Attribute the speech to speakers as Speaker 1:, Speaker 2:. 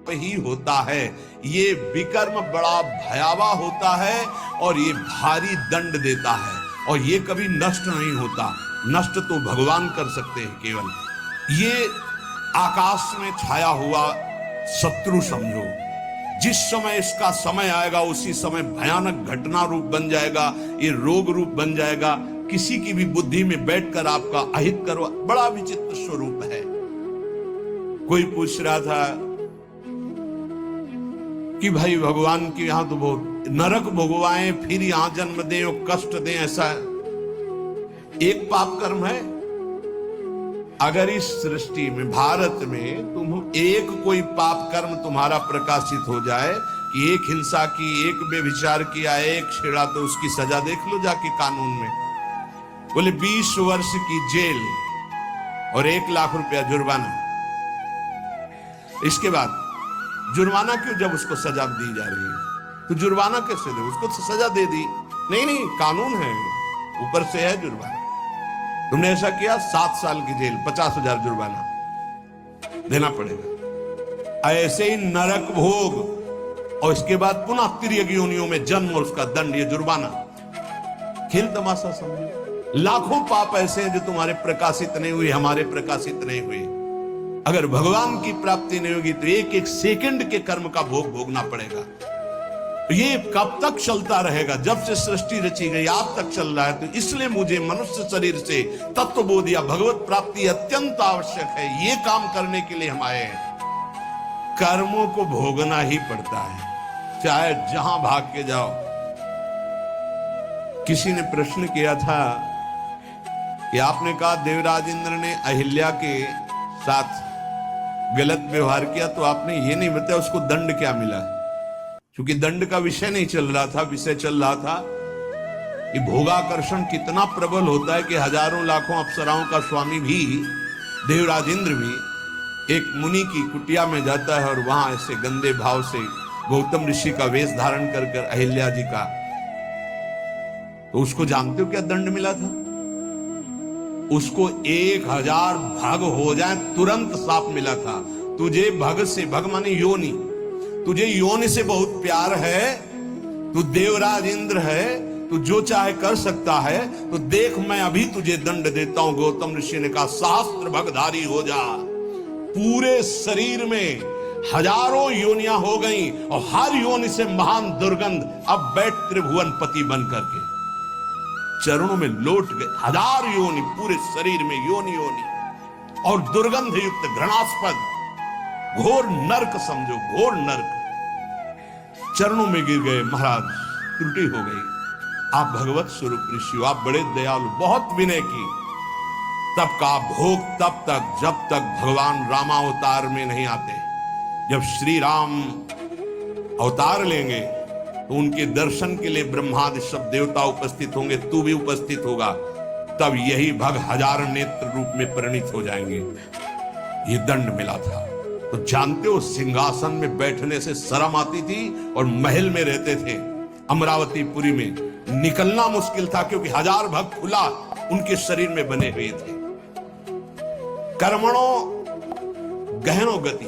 Speaker 1: ही होता है। ये विकर्म बड़ा भयावह होता है और ये भारी दंड देता है और ये कभी नष्ट नहीं होता। नष्ट तो भगवान कर सकते हैं केवल। ये आकाश में छाया हुआ शत्रु समझो, जिस समय इसका समय आएगा उसी समय भयानक घटना रूप बन जाएगा, ये रोग रूप बन जाएगा, किसी की भी बुद्धि में बैठकर आपका अहित करो। बड़ा विचित्र स्वरूप है। कोई पूछ रहा था कि भाई भगवान के यहां तो बहुत नरक भोगवाएं फिर यहां जन्म दें और कष्ट दें, ऐसा एक पाप कर्म है। अगर इस सृष्टि में भारत में तुम एक कोई पाप कर्म तुम्हारा प्रकाशित हो जाए कि एक हिंसा की, एक बेविचार किया, एक छेड़ा, तो उसकी सजा देख लो जाके कानून में। बोले 20 वर्ष की जेल और 1 लाख रुपया जुर्माना। इसके बाद जुर्माना क्यों जब उसको सजा दी जा रही है तो जुर्माना कैसे दे? उसको सजा दे दी। नहीं, कानून है, ऊपर से है जुर्माना। तुमने ऐसा किया 7 साल की जेल, 50,000 जुर्माना देना पड़ेगा। ऐसे ही नरक भोग और इसके बाद पुनः तिर्यक योनियों में जन्म और उसका दंड, ये जुर्माना। खेल तमाशा समझो। लाखों पाप ऐसे हैं जो तुम्हारे प्रकाशित नहीं हुए, हमारे प्रकाशित नहीं हुए। अगर भगवान की प्राप्ति नहीं होगी तो एक एक सेकंड के कर्म का भोग भोगना पड़ेगा। ये कब तक चलता रहेगा? जब से सृष्टि रची गई आज तक चल रहा है। तो इसलिए मुझे मनुष्य शरीर से तत्वबोध या भगवत प्राप्ति अत्यंत आवश्यक है। ये काम करने के लिए हम आए हैं। कर्मों को भोगना ही पड़ता है, चाहे जहां भाग के जाओ। किसी ने प्रश्न किया था कि आपने कहा देवराज इंद्र ने अहिल्या के साथ गलत व्यवहार किया, तो आपने ये नहीं बताया उसको दंड क्या मिला। क्योंकि दंड का विषय नहीं चल रहा था, विषय चल रहा था कि भोगाकर्षण कितना प्रबल होता है कि हजारों लाखों अप्सराओं का स्वामी भी, देवराज इंद्र भी एक मुनि की कुटिया में जाता है और वहां ऐसे गंदे भाव से गौतम ऋषि का वेश धारण कर कर अहिल्या जी का, तो उसको जानते हो क्या दंड मिला था? उसको 1000 भग हो जाए तुरंत साप मिला था। तुझे भग से, भग माने योनि, तुझे योनि से बहुत प्यार है, तू देवराज इंद्र है, तू जो चाहे कर सकता है, तो देख मैं अभी तुझे दंड देता हूं। गौतम ऋषि ने कहा सहस्त्र भगधारी हो जा। पूरे शरीर में हजारों योनियां हो गई और हर योनि से महान दुर्गंध। अब बैठ त्रिभुवन पति बन करके चरणों में लौट गए। 1000 योनि पूरे शरीर में, योनि और दुर्गंध युक्त घृणास्पद घोर नर्क समझो, घोर नर्क। चरणों में गिर गए। महाराज त्रुटि हो गई, आप भगवत स्वरूप ऋषि हो, आप बड़े दयालु, बहुत विनय की। तब का भोग तब तक जब तक भगवान रामावतार में नहीं आते। जब श्री राम अवतार लेंगे तो उनके दर्शन के लिए ब्रह्मादि सब देवता उपस्थित होंगे, तू भी उपस्थित होगा। तब यही भग 1000 नेत्र रूप में परिणित हो जाएंगे। ये दंड मिला था। तो जानते हो सिंहासन में बैठने से शर्म आती थी और महल में रहते थे अमरावतीपुरी में। निकलना मुश्किल था क्योंकि 1000 भग खुला उनके शरीर में बने हुए थे। कर्मणों गहनो गति,